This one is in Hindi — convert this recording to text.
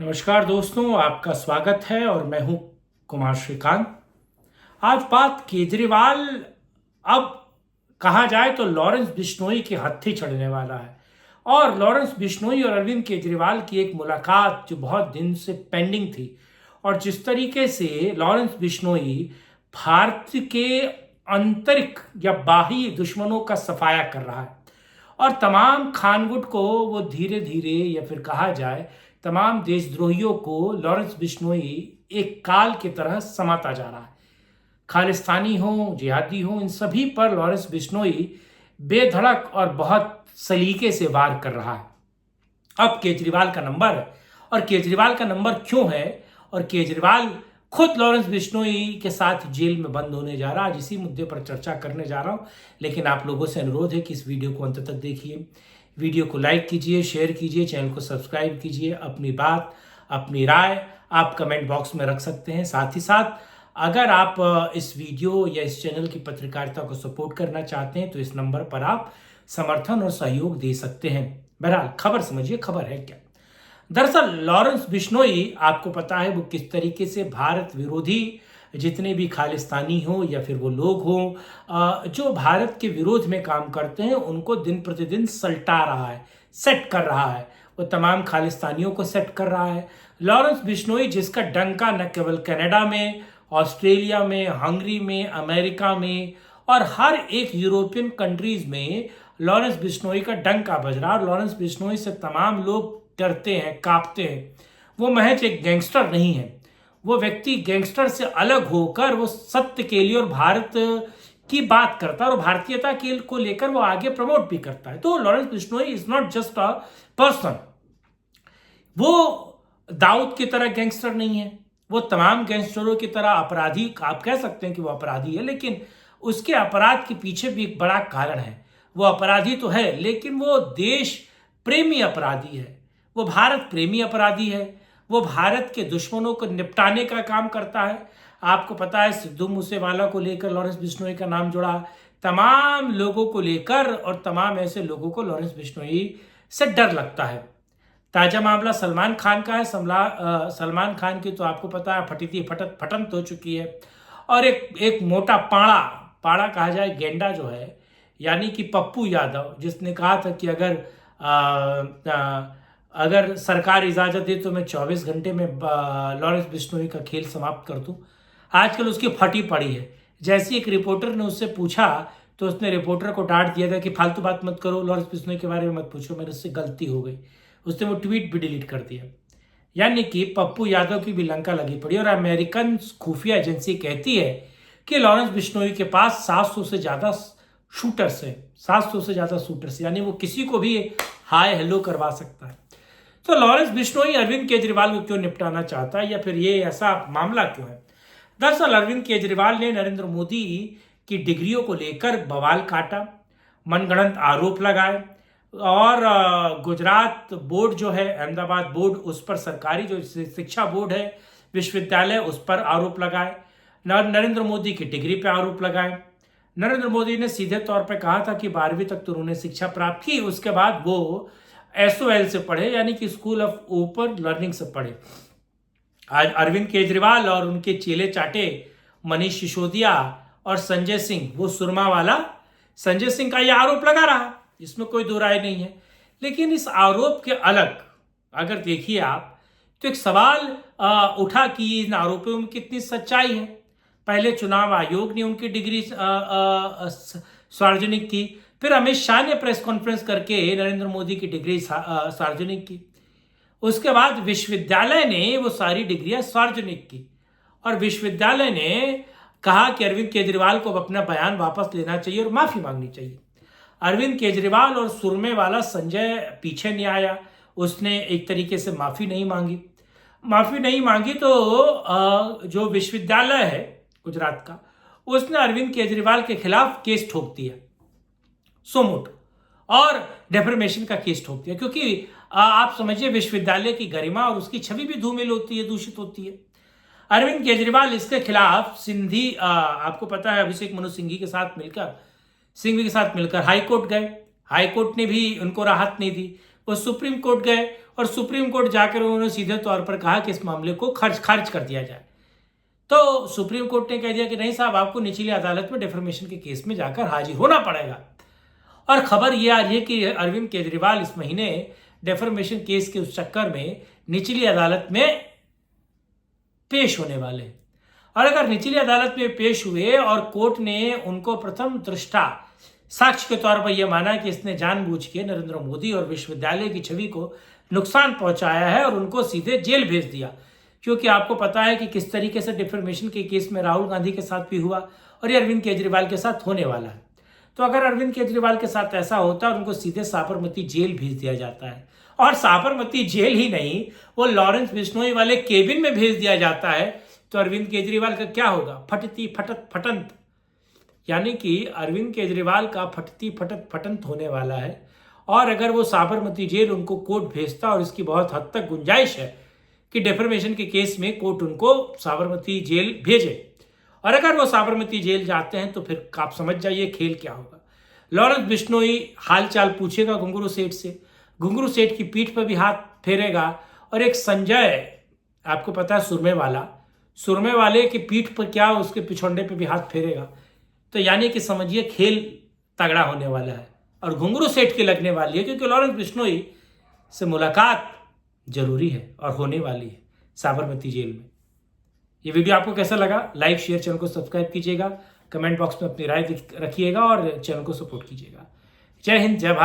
नमस्कार दोस्तों, आपका स्वागत है और मैं हूं कुमार श्रीकांत। आज बात केजरीवाल, अब कहा जाए तो लॉरेंस बिश्नोई के हत्थे चढ़ने वाला है। और लॉरेंस बिश्नोई और अरविंद केजरीवाल की एक मुलाकात जो बहुत दिन से पेंडिंग थी, और जिस तरीके से लॉरेंस बिश्नोई भारत के आंतरिक या बाह्य दुश्मनों का सफाया कर रहा है और तमाम खानगुट को वो धीरे धीरे, या फिर कहा जाए तमाम देशद्रोहियों को लॉरेंस बिश्नोई एक काल की तरह समाता जा रहा है। खालिस्तानी हो, जिहादी हो, इन सभी पर लॉरेंस बिश्नोई बेधड़क और बहुत सलीके से वार कर रहा है। अब केजरीवाल का नंबर है, और केजरीवाल का नंबर क्यों है, और केजरीवाल खुद लॉरेंस बिश्नोई के साथ जेल में बंद होने जा रहा है। इसी मुद्दे पर चर्चा करने जा रहा हूं, लेकिन आप लोगों से अनुरोध है कि इस वीडियो को अंत तक देखिए। वीडियो को लाइक कीजिए, शेयर कीजिए, चैनल को सब्सक्राइब कीजिए। अपनी बात, अपनी राय आप कमेंट बॉक्स में रख सकते हैं। साथ ही साथ अगर आप इस वीडियो या इस चैनल की पत्रकारिता को सपोर्ट करना चाहते हैं तो इस नंबर पर आप समर्थन और सहयोग दे सकते हैं। बहरहाल खबर समझिए, खबर है क्या। दरअसल लॉरेंस बिश्नोई, आपको पता है वो किस तरीके से भारत विरोधी जितने भी खालिस्तानी हो या फिर वो लोग हो जो भारत के विरोध में काम करते हैं, उनको दिन प्रतिदिन सल्टा रहा है, सेट कर रहा है। वो तमाम खालिस्तानियों को सेट कर रहा है। लॉरेंस बिश्नोई जिसका डंका न केवल कनाडा में, ऑस्ट्रेलिया में, हंगरी में, अमेरिका में और हर एक यूरोपियन कंट्रीज में लॉरेंस बिश्नोई का डंका बज रहा है। और लॉरेंस बिश्नोई से तमाम लोग डरते हैं, कांपते हैं। वो महज एक गैंगस्टर नहीं है, वो व्यक्ति गैंगस्टर से अलग होकर वो सत्य के लिए और भारत की बात करता है और भारतीयता के को लेकर वो आगे प्रमोट भी करता है। तो Lawrence Bishnoi is not just a person. वो दाऊद की तरह गैंगस्टर नहीं है, वो तमाम गैंगस्टरों की तरह अपराधी, आप कह सकते हैं कि वो अपराधी है, लेकिन उसके अपराध के पीछे भी एक बड़ा कारण है। वो अपराधी तो है, लेकिन वो देश प्रेमी अपराधी है, वो भारत प्रेमी अपराधी है। वो भारत के दुश्मनों को निपटाने का काम करता है। आपको पता है सिद्धू मूसेवाला को लेकर लॉरेंस बिश्नोई का नाम जुड़ा। तमाम लोगों को लेकर और तमाम ऐसे लोगों को लॉरेंस बिश्नोई से डर लगता है। ताजा मामला सलमान खान का है। सलमान खान की तो आपको पता है फटन हो चुकी है। और एक मोटा पाड़ा पाड़ा कहा जाए, गेंडा जो है, यानी कि पप्पू यादव, जिसने कहा था कि अगर सरकार इजाज़त दे तो मैं 24 घंटे में लॉरेंस बिश्नोई का खेल समाप्त कर दूं। आजकल उसकी फटी पड़ी है। जैसे एक रिपोर्टर ने उससे पूछा तो उसने रिपोर्टर को डांट दिया था कि फालतू बात मत करो, लॉरेंस बिश्नोई के बारे में मत पूछो, मेरे से गलती हो गई। उसने वो ट्वीट भी डिलीट कर दिया। यानी कि पप्पू यादव की भी लंका लगी पड़ी। और अमेरिकन खुफिया एजेंसी कहती है कि लॉरेंस बिश्नोई के पास 700 से ज़्यादा शूटर्स है। 700 से ज़्यादा शूटर्स, यानी वो किसी को भी हाय हेलो करवा सकता है। तो लॉरेंस बिश्नोई अरविंद केजरीवाल को क्यों निपटाना चाहता है, या फिर ये ऐसा मामला क्यों है। दरअसल अरविंद केजरीवाल ने नरेंद्र मोदी की डिग्रियों को लेकर बवाल काटा, मनगढ़ंत आरोप लगाए, और गुजरात बोर्ड जो है, अहमदाबाद बोर्ड, उस पर सरकारी जो शिक्षा बोर्ड है, विश्वविद्यालय, उस पर आरोप लगाए। नरेंद्र मोदी की डिग्री पर आरोप लगाए। नरेंद्र मोदी ने सीधे तौर पर कहा था कि 12वीं तक तो उन्होंने शिक्षा प्राप्त की, उसके बाद वो SOL से पढ़े, यानी कि स्कूल ऑफ ओपन लर्निंग से पढ़े। आज अरविंद केजरीवाल और उनके चेले चाटे मनीष सिसोदिया और संजय सिंह, वो सुरमा वाला संजय सिंह का यह आरोप लगा रहा, इसमें कोई दो राय नहीं है। लेकिन इस आरोप के अलग अगर देखिए आप, तो एक सवाल उठा कि इन आरोपों में कितनी सच्चाई है। पहले चुनाव आयोग ने उनकी डिग्री सार्वजनिक की, फिर अमित शाह ने प्रेस कॉन्फ्रेंस करके नरेंद्र मोदी की डिग्री सार्वजनिक की। उसके बाद विश्वविद्यालय ने वो सारी डिग्रियां सार्वजनिक की, और विश्वविद्यालय ने कहा कि अरविंद केजरीवाल को अपना बयान वापस लेना चाहिए और माफी मांगनी चाहिए। अरविंद केजरीवाल और सुरमे वाला संजय पीछे नहीं आया, उसने एक तरीके से माफी नहीं मांगी। तो जो विश्वविद्यालय है गुजरात का, उसने अरविंद केजरीवाल के खिलाफ केस ठोक दिया, सोमोटो, और डेफर्मेशन का केस ठोक दिया। क्योंकि आप समझिए, विश्वविद्यालय की गरिमा और उसकी छवि भी धूमिल होती है, दूषित होती है। अरविंद केजरीवाल इसके खिलाफ सिंधी, आपको पता है, अभिषेक मनु सिंघवी के साथ मिलकर हाईकोर्ट गए। हाईकोर्ट ने भी उनको राहत नहीं दी। वो सुप्रीम कोर्ट गए और सुप्रीम कोर्ट जाकर उन्होंने सीधे तौर पर कहा कि इस मामले को खारिज कर दिया जाए। तो सुप्रीम कोर्ट ने कह दिया कि नहीं साहब, आपको निचली अदालत में डिफेमेशन के केस में जाकर हाजिर होना पड़ेगा। और खबर यह आ रही है कि अरविंद केजरीवाल इस महीने डिफेमेशन केस के उस चक्कर में निचली अदालत में पेश होने वाले हैं। और अगर निचली अदालत में पेश हुए और कोर्ट ने उनको प्रथम दृष्टा साक्ष्य के तौर पर यह माना कि इसने जानबूझ के नरेंद्र मोदी और विश्वविद्यालय की छवि को नुकसान पहुंचाया है और उनको सीधे जेल भेज दिया, क्योंकि आपको पता है कि किस तरीके से डिफेमेशन के केस में राहुल गांधी के साथ भी हुआ और ये अरविंद केजरीवाल के साथ होने वाला है। तो अगर अरविंद केजरीवाल के साथ ऐसा होता है और उनको सीधे साबरमती जेल भेज दिया जाता है, और साबरमती जेल ही नहीं, वो लॉरेंस बिश्नोई वाले केबिन में भेज दिया जाता है, तो अरविंद केजरीवाल का क्या होगा? फटती फटत फटंत, यानी कि अरविंद केजरीवाल का फटती फटत फटंत होने वाला है। और अगर वो साबरमती जेल उनको कोर्ट भेजता, और इसकी बहुत हद तक गुंजाइश है कि डिफेमेशन के केस में कोर्ट उनको साबरमती जेल भेजे, और अगर वो साबरमती जेल जाते हैं तो फिर आप समझ जाइए खेल क्या होगा। लॉरेंस बिश्नोई हालचाल पूछेगा घुंगरू सेठ से, घुंगरू सेठ की पीठ पर भी हाथ फेरेगा, और एक संजय, आपको पता है सुरमे वाले की पीठ पर क्या, उसके पिछौंडे पे भी हाथ फेरेगा। तो यानी कि समझिए खेल तगड़ा होने वाला है और घुंगरू सेठ की लगने वाली है, क्योंकि लॉरेंस बिश्नोई से मुलाकात जरूरी है और होने वाली है साबरमती जेल में। ये वीडियो आपको कैसा लगा? लाइक शेयर, चैनल को सब्सक्राइब कीजिएगा, कमेंट बॉक्स में अपनी राय रखिएगा और चैनल को सपोर्ट कीजिएगा। जय हिंद, जय भारत।